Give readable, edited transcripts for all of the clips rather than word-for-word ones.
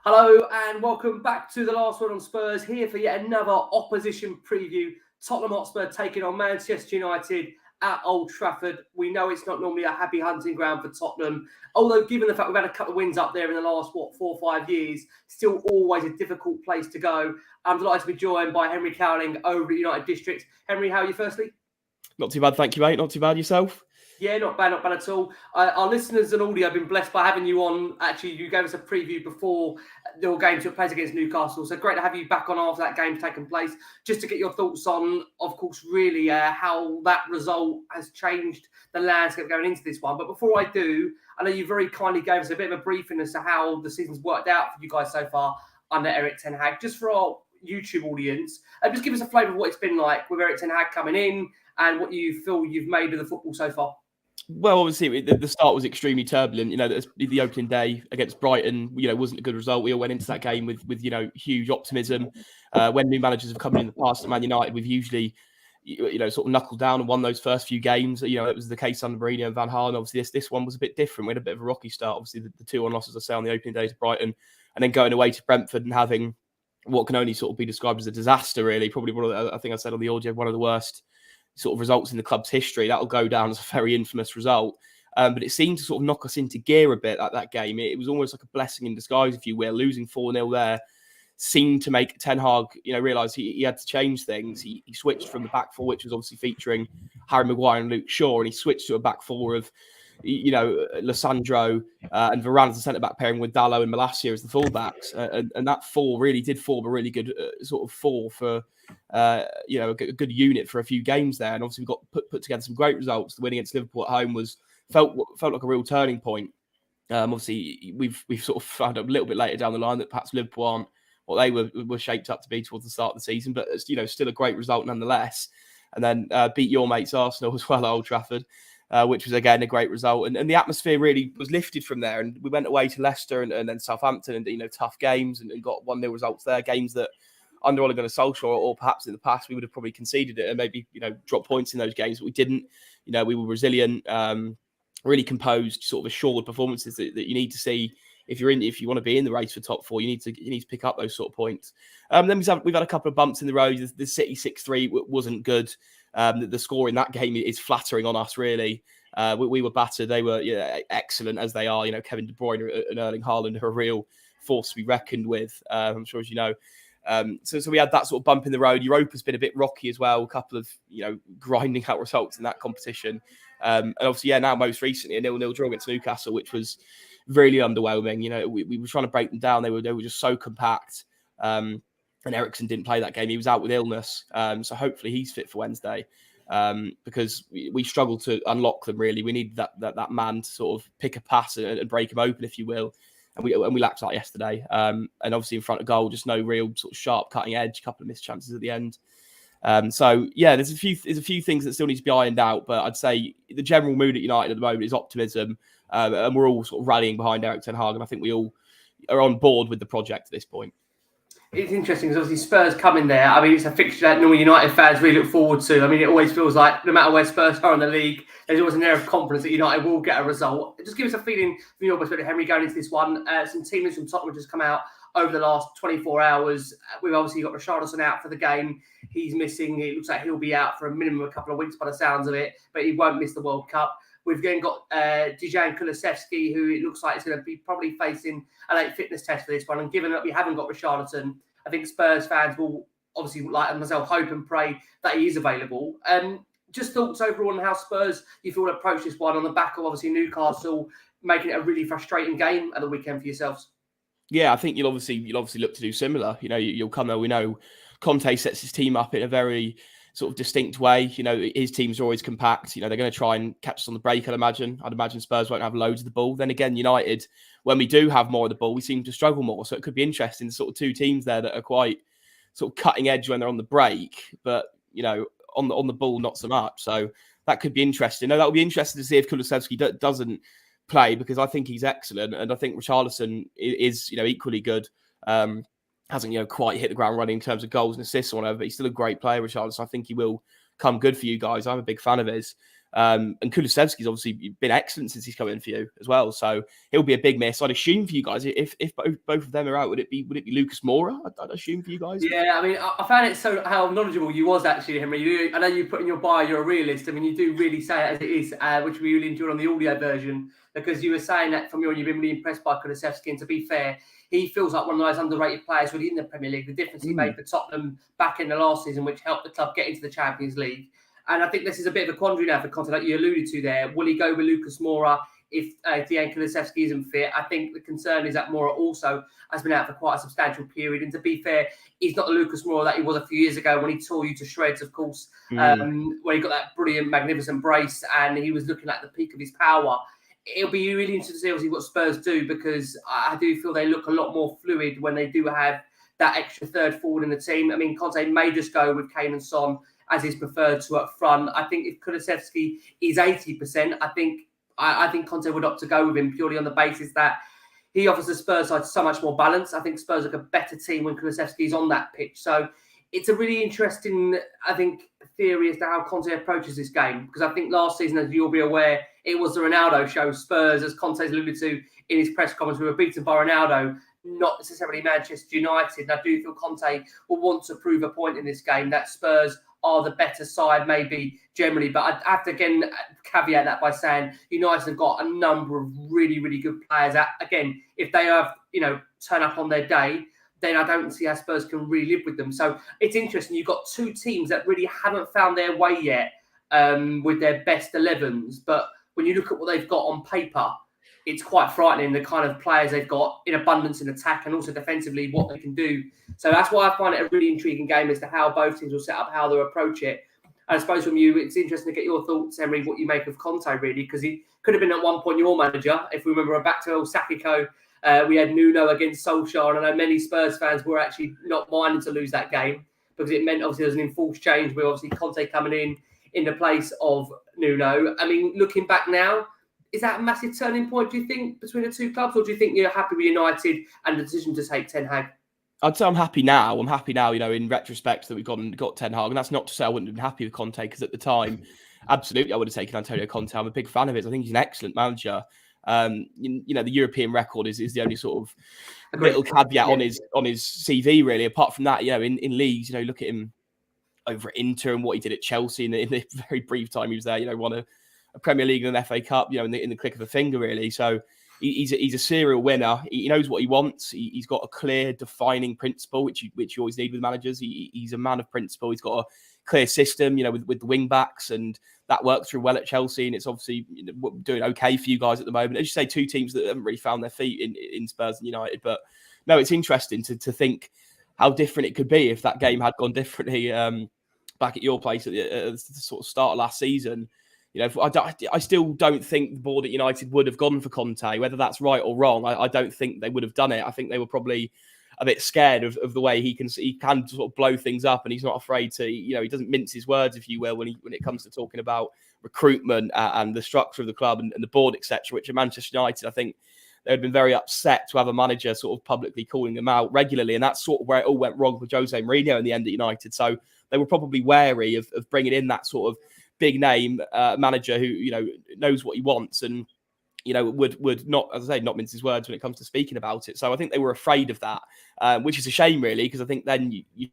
Hello and welcome back to the Last Word on Spurs, here for yet another opposition preview. Tottenham Hotspur taking on Manchester United at Old Trafford. We know it's not normally a happy hunting ground for Tottenham, although given the fact we've had a couple of wins up there in the last, 4 or 5 years, still always a difficult place to go. I'm delighted to be joined by Henry Cowling over at Utd District. Henry, how are you firstly? Not too bad, thank you, mate. Not too bad yourself? Yeah, not bad at all. Our listeners and audio have been blessed by having you on. Actually, you gave us a preview before your game took place against Newcastle. So great to have you back on after that game's taken place, just to get your thoughts on, of course, really how that result has changed the landscape going into this one. But before I do, I know you very kindly gave us a bit of a briefing as to how the season's worked out for you guys so far under Erik ten Hag. Just for our YouTube audience, just give us a flavour of what it's been like with Erik ten Hag coming in and what you feel you've made of the football so far. Well, obviously, the start was extremely turbulent. The opening day against Brighton, wasn't a good result. We all went into that game with huge optimism. When new managers have come in the past at Man United, we've usually, sort of knuckled down and won those first few games. It was the case under Mourinho and Van Gaal. Obviously, this one was a bit different. We had a bit of a rocky start. Obviously, the 2-1 losses, I say, on the opening day to Brighton, and then going away to Brentford and having what can only sort of be described as a disaster, really. Probably I think I said on the audio, one of the worst sort of results in the club's history. That'll go down as a very infamous result. But it seemed to sort of knock us into gear a bit at that game. It was almost like a blessing in disguise, if you will. Losing 4-0 there seemed to make Ten Hag, realise he had to change things. He switched from the back four, which was obviously featuring Harry Maguire and Luke Shaw, and he switched to a back four of, Lissandro and Varane as the centre-back pairing with Dalot and Malacia as the full-backs. And that four really did form a really good sort of four for, a good unit for a few games there. And obviously we got put together some great results. The win against Liverpool at home felt like a real turning point. Obviously, we've sort of found out a little bit later down the line that perhaps Liverpool aren't what they were shaped up to be towards the start of the season, but it's, still a great result nonetheless. And then beat your mates Arsenal as well at Old Trafford, which was again a great result. And the atmosphere really was lifted from there. And we went away to Leicester and then Southampton and tough games and got 1-0 results there. Games that under Ole Gunnar Solskjaer or perhaps in the past we would have probably conceded it and maybe dropped points in those games, but we didn't. We were resilient, really composed, sort of assured performances that you need to see if you want to be in the race for top four. You need to pick up those sort of points. Then we've had a couple of bumps in the road. The City 6-3 wasn't good. The score in that game is flattering on us, really. We were battered. They were excellent as they are. Kevin De Bruyne and Erling Haaland are a real force to be reckoned with. I'm sure, as you know. So we had that sort of bump in the road. Europa's been a bit rocky as well. A couple of grinding out results in that competition. And obviously, now most recently a 0-0 draw against Newcastle, which was really underwhelming. We were trying to break them down. They were just so compact. And Eriksen didn't play that game. He was out with illness. So hopefully he's fit for Wednesday. Because we struggled to unlock them, really. We needed that man to sort of pick a pass and break him open, if you will. And we lacked that yesterday. And obviously in front of goal, just no real sort of sharp cutting edge, a couple of missed chances at the end. So yeah, there's a few things that still need to be ironed out, but I'd say the general mood at United at the moment is optimism. And we're all sort of rallying behind Erik ten Hag, and I think we all are on board with the project at this point. It's interesting because obviously Spurs coming there. I mean, it's a fixture that normal United fans really look forward to. I mean, it always feels like no matter where Spurs are in the league, there's always an air of confidence that United will get a result. Just give us a feeling from your perspective, Henry, going into this one. Some team news from Tottenham have just come out over the last 24 hours. We've obviously got Richarlison out for the game. He's missing. It looks like he'll be out for a minimum of a couple of weeks by the sounds of it, but he won't miss the World Cup. We've then got Dejan Kulusevski, who it looks like is going to be probably facing a late fitness test for this one. And given that we haven't got Richarlison, I think Spurs fans will obviously, like myself, hope and pray that he is available. Just thoughts overall on how Spurs, you feel, approach this one on the back of obviously Newcastle making it a really frustrating game at the weekend for yourselves. Yeah, I think you'll obviously look to do similar. You'll come there. We know Conte sets his team up in a very sort of distinct way. His teams are always compact. They're going to try and catch us on the break, I'd imagine. Spurs won't have loads of the ball. Then again, United, when we do have more of the ball, we seem to struggle more. So it could be interesting, sort of two teams there that are quite sort of cutting edge when they're on the break, but, on the ball, not so much. So that could be interesting. That would be interesting to see if Kulusevski doesn't play, because I think he's excellent. And I think Richarlison is equally good. Hasn't quite hit the ground running in terms of goals and assists or whatever, but he's still a great player, Richarlison. I think he will come good for you guys. I'm a big fan of his. And Kulusevski's obviously been excellent since he's come in for you as well. So he'll be a big miss. I'd assume for you guys, if both of them are out, would it be Lucas Moura? I'd assume for you guys. Yeah, I mean, I found it so how knowledgeable you was actually, Henry. I know you put in your bio you're a realist. I mean, you do really say it as it is, which we really enjoyed on the audio version, because you were saying that from you've been really impressed by Kulusevski. And to be fair, he feels like one of those underrated players really in the Premier League. The difference he made for Tottenham back in the last season, which helped the club get into the Champions League. And I think this is a bit of a quandary now for Conte, like you alluded to there. Will he go with Lucas Moura if Dejan Kulusevski isn't fit? I think the concern is that Moura also has been out for quite a substantial period. And to be fair, he's not the Lucas Moura that he was a few years ago when he tore you to shreds, of course, when he got that brilliant, magnificent brace and he was looking at the peak of his power. It'll be really interesting to see obviously what Spurs do, because I do feel they look a lot more fluid when they do have that extra third forward in the team. I mean, Conte may just go with Kane and Son as his preferred to up front. I think if Kulusevski is 80%, I think Conte would opt to go with him purely on the basis that he offers the Spurs side so much more balance. I think Spurs look a better team when Kulusevski is on that pitch. So it's a really interesting, I think, theory as to how Conte approaches this game. Because I think last season, as you'll be aware, it was the Ronaldo show. Spurs, as Conte's alluded to in his press conference, we were beaten by Ronaldo, not necessarily Manchester United. And I do feel Conte will want to prove a point in this game that Spurs are the better side, maybe generally. But I have to again caveat that by saying United have got a number of really, really good players. Again, if they have, turn up on their day, then I don't see how Spurs can really live with them. So it's interesting. You've got two teams that really haven't found their way yet with their best 11s. But when you look at what they've got on paper, it's quite frightening, the kind of players they've got in abundance in attack and also defensively, what they can do. So that's why I find it a really intriguing game as to how both teams will set up, how they'll approach it. And I suppose from you, it's interesting to get your thoughts, Henry, what you make of Conte, really, because he could have been at one point your manager. If we remember back to El Sakiko, we had Nuno against Solskjaer, and I know many Spurs fans were actually not minding to lose that game because it meant obviously there was an enforced change with obviously Conte coming in the place of Nuno. I mean, looking back now, is that a massive turning point, do you think, between the two clubs? Or do you think you're happy with United and the decision to take Ten Hag? I'd say I'm happy now. In retrospect that we've got Ten Hag. And that's not to say I wouldn't have been happy with Conte, because at the time, absolutely, I would have taken Antonio Conte. I'm a big fan of his. I think he's an excellent manager. The European record is the only sort of little caveat on his CV, really. Apart from that, in leagues, look at him over at Inter and what he did at Chelsea in the very brief time he was there. Won a Premier League and an FA Cup, in the click of a finger, really. So he's a serial winner. He knows what he wants. He's got a clear, defining principle, which you always need with managers. He's a man of principle. He's got a clear system, with the wing backs, and that works through well at Chelsea. And it's obviously doing okay for you guys at the moment. As you say, two teams that haven't really found their feet in Spurs and United. But no, it's interesting to think how different it could be if that game had gone differently back at your place at the sort of start of last season. I still don't think the board at United would have gone for Conte. Whether that's right or wrong, I don't think they would have done it. I think they were probably a bit scared of the way he can sort of blow things up, and he's not afraid to. He doesn't mince his words, if you will, when it comes to talking about recruitment and the structure of the club and the board, etc. Which at Manchester United, I think they would have been very upset to have a manager sort of publicly calling them out regularly, and that's sort of where it all went wrong with Jose Mourinho in the end at United. So they were probably wary of bringing in that sort of big name manager who knows what he wants and would not, as I say, not mince his words when it comes to speaking about it. So I think they were afraid of that, which is a shame, really, because I think then you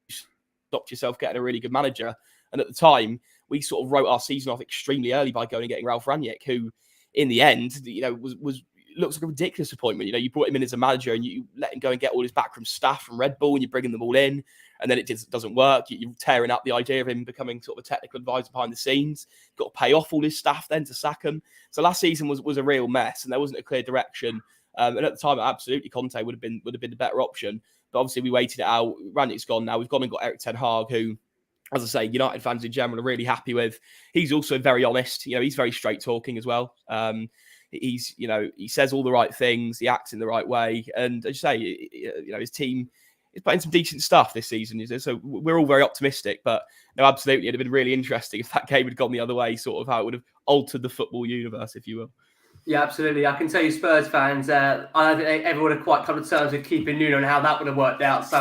stopped yourself getting a really good manager. And at the time, we sort of wrote our season off extremely early by going and getting Ralph Rangnick, who in the end, was looks like a ridiculous appointment. You brought him in as a manager and you let him go and get all his backroom staff from Red Bull, and you're bringing them all in, and then it doesn't work. You're tearing up the idea of him becoming sort of a technical advisor behind the scenes. Got to pay off all his staff then to sack him. So last season was a real mess, and there wasn't a clear direction. And at the time, absolutely, Conte would have been the better option. But obviously, we waited it out. Rangnick's gone now. We've gone and got Erik Ten Hag, who, as I say, United fans in general are really happy with. He's also very honest. He's very straight talking as well. He says all the right things. He acts in the right way. And as you say, his team is playing some decent stuff this season. So we're all very optimistic. But no, absolutely, it'd have been really interesting if that game had gone the other way, sort of how it would have altered the football universe, if you will. Yeah, absolutely. I can tell you, Spurs fans, I don't think everyone would have quite come to terms with keeping Nuno and how that would have worked out. So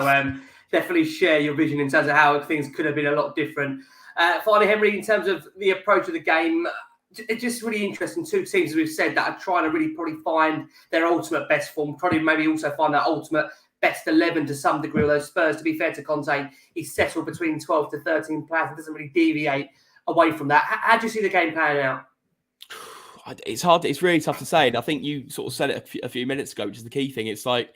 definitely share your vision in terms of how things could have been a lot different. Finally, Henry, in terms of the approach of the game, it's just really interesting. Two teams, as we've said, that are trying to really probably find their ultimate best form, probably maybe also find that ultimate best 11 to some degree. Although Spurs, to be fair to Conte, he's settled between 12 to 13 players and doesn't really deviate away from that. How do you see the game playing out? It's hard. It's really tough to say. And I think you sort of said it a few minutes ago, which is the key thing. It's like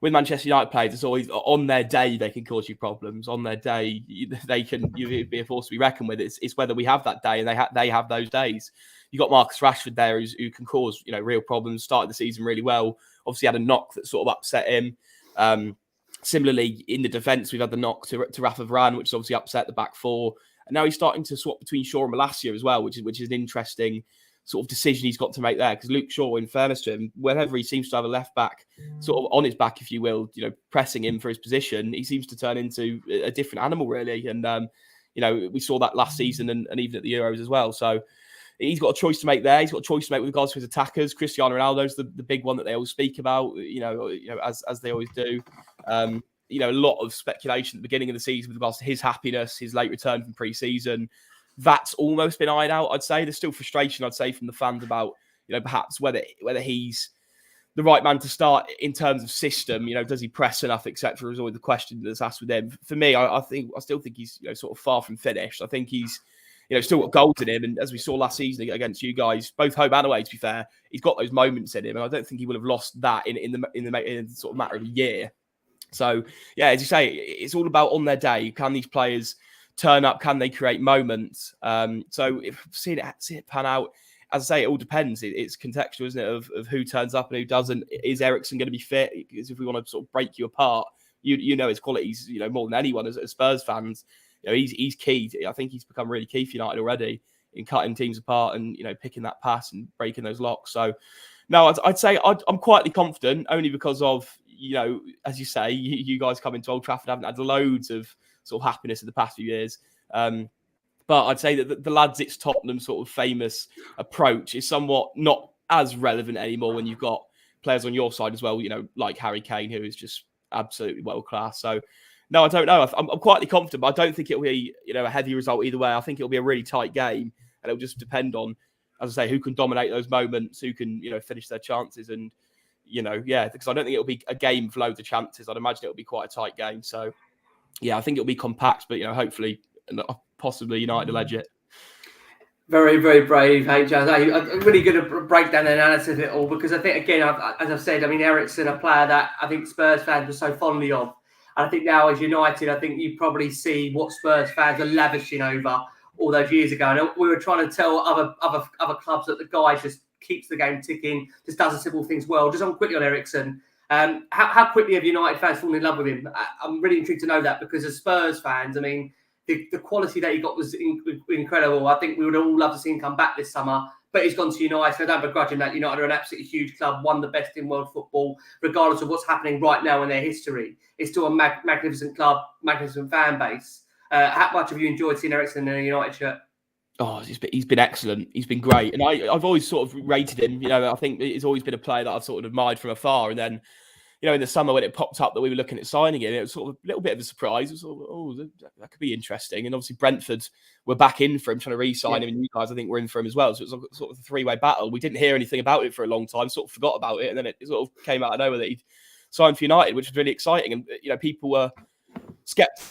with Manchester United players, it's always on their day they can cause you problems. On their day, they can be a force to be reckoned with. It's whether we have that day, and they have those days. You got Marcus Rashford there, who can cause real problems. Started the season really well. Obviously had a knock that sort of upset him. Similarly, in the defence, we've had the knock to Rafa Varane, which has obviously upset the back four. And now he's starting to swap between Shaw and Malacia as well, which is an interesting sort of decision he's got to make there. Because Luke Shaw, in fairness to him, whenever he seems to have a left back sort of on his back, if you will, pressing him for his position, he seems to turn into a different animal, really. And, we saw that last season and even at the Euros as well. So he's got a choice to make there. He's got a choice to make with regards to his attackers. Cristiano Ronaldo's the big one that they always speak about, as they always do. A lot of speculation at the beginning of the season with regards to his happiness, his late return from pre-season. That's almost been ironed out, I'd say. There's still frustration, I'd say, from the fans about, perhaps whether he's the right man to start in terms of system. Does he press enough, etc. is always the question that's asked with him. For me, I still think he's sort of far from finished. I think he's still got goals in him, and as we saw last season against you guys, both home and away, to be fair, he's got those moments in him, and I don't think he will have lost that in the sort of matter of a year. So yeah, as you say, it's all about on their day. Can these players turn up? Can they create moments? So if seeing it pan out, as I say, it all depends. It's contextual, isn't it, of who turns up and who doesn't. Is Eriksen going to be fit? Because if we want to sort of break you apart, his qualities, more than anyone as Spurs fans. He's key. I think he's become really key for United already in cutting teams apart and picking that pass and breaking those locks. So no, I'd say I'm quietly confident, only because of as you say, you guys coming to Old Trafford haven't had loads of sort of happiness in the past few years. But I'd say that the lads, it's Tottenham sort of famous approach is somewhat not as relevant anymore when you've got players on your side as well, like Harry Kane, who is just absolutely world class. So no, I don't know. I'm quietly confident, but I don't think it'll be a heavy result either way. I think it'll be a really tight game, and it'll just depend on, as I say, who can dominate those moments, who can finish their chances, and because I don't think it'll be a game with loads of chances. I'd imagine it'll be quite a tight game. So yeah, I think it'll be compact, but hopefully, possibly United will edge it. Very, very brave, hey, Jazz. I'm really good to break down the analysis of it all, because I think, again, as I've said, Eriksen, a player that I think Spurs fans were so fondly of. And I think now, as United, I think you probably see what Spurs fans are lavishing over all those years ago. And we were trying to tell other clubs that the guy just keeps the game ticking, just does the simple things well. Just on quickly on Eriksen, how quickly have United fans fallen in love with him? I'm really intrigued to know that, because as Spurs fans, the quality that he got was incredible. I think we would all love to see him come back this summer, but he's gone to United. I don't begrudge him that. United are an absolutely huge club, one of the best in world football, regardless of what's happening right now in their history. It's still a magnificent club, magnificent fan base. How much have you enjoyed seeing Eriksen in a United shirt? Oh, he's been excellent. He's been great. And I've always sort of rated him. I think he's always been a player that I've sort of admired from afar. And then, in the summer when it popped up that we were looking at signing him, it was sort of a little bit of a surprise. It was sort of, that could be interesting. And obviously Brentford were back in for him, trying to re-sign him. And you guys, I think, were in for him as well. So it was sort of a three-way battle. We didn't hear anything about it for a long time, sort of forgot about it. And then it sort of came out of nowhere that he'd signed for United, which was really exciting. And, people were skeptical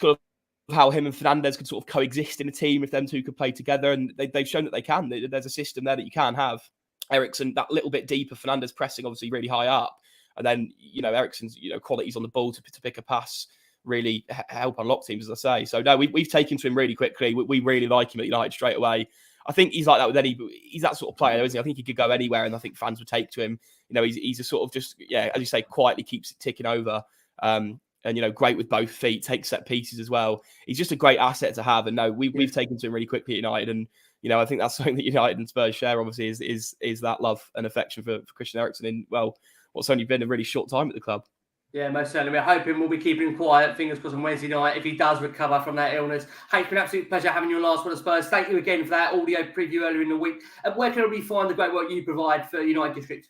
of how him and Fernandes could sort of coexist in a team if them two could play together. And they've shown that they can. There's a system there that you can have. Eriksen, that little bit deeper, Fernandes pressing obviously really high up. And then, Eriksen's, qualities on the ball to pick a pass really help unlock teams, as I say. So, no, we've taken to him really quickly. We really like him at United straight away. I think he's like that with he's that sort of player, isn't he? I think he could go anywhere, and I think fans would take to him. He's a sort of just, as you say, quietly keeps it ticking over. And, great with both feet, takes set pieces as well. He's just a great asset to have. And no, we've taken to him really quickly at United. And, I think that's something that United and Spurs share, obviously, is that love and affection for Christian Eriksen in, what's only been a really short time at the club. Yeah, most certainly. We're hoping we'll be keeping him quiet, fingers crossed, on Wednesday night if he does recover from that illness. Hey, it's been an absolute pleasure having you on Last Word on Spurs. Thank you again for that audio preview earlier in the week. Where can we find the great work you provide for Utd District?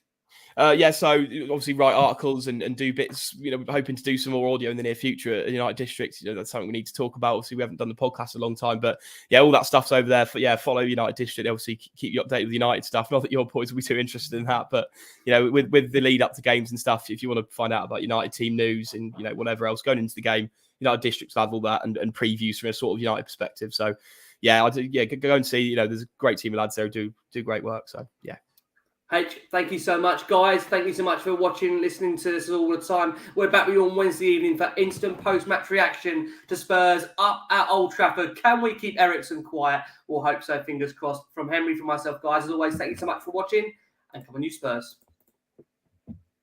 So obviously write articles and do bits, hoping to do some more audio in the near future at United District. That's something we need to talk about. Obviously, we haven't done the podcast in a long time, but yeah, all that stuff's over there. Follow United District. Obviously, keep you updated with United stuff. Not that your boys will be too interested in that, but with the lead up to games and stuff, if you want to find out about United team news and whatever else going into the game, United District's have all that and previews from a sort of United perspective. So yeah, go and see. There's a great team of lads there who do great work. So yeah. H, thank you so much, guys. Thank you so much for watching, listening to this all the time. We're back with you on Wednesday evening for instant post-match reaction to Spurs up at Old Trafford. Can we keep Eriksen quiet? We'll hope so. Fingers crossed. From Henry, from myself, guys. As always, thank you so much for watching, and come on, you Spurs.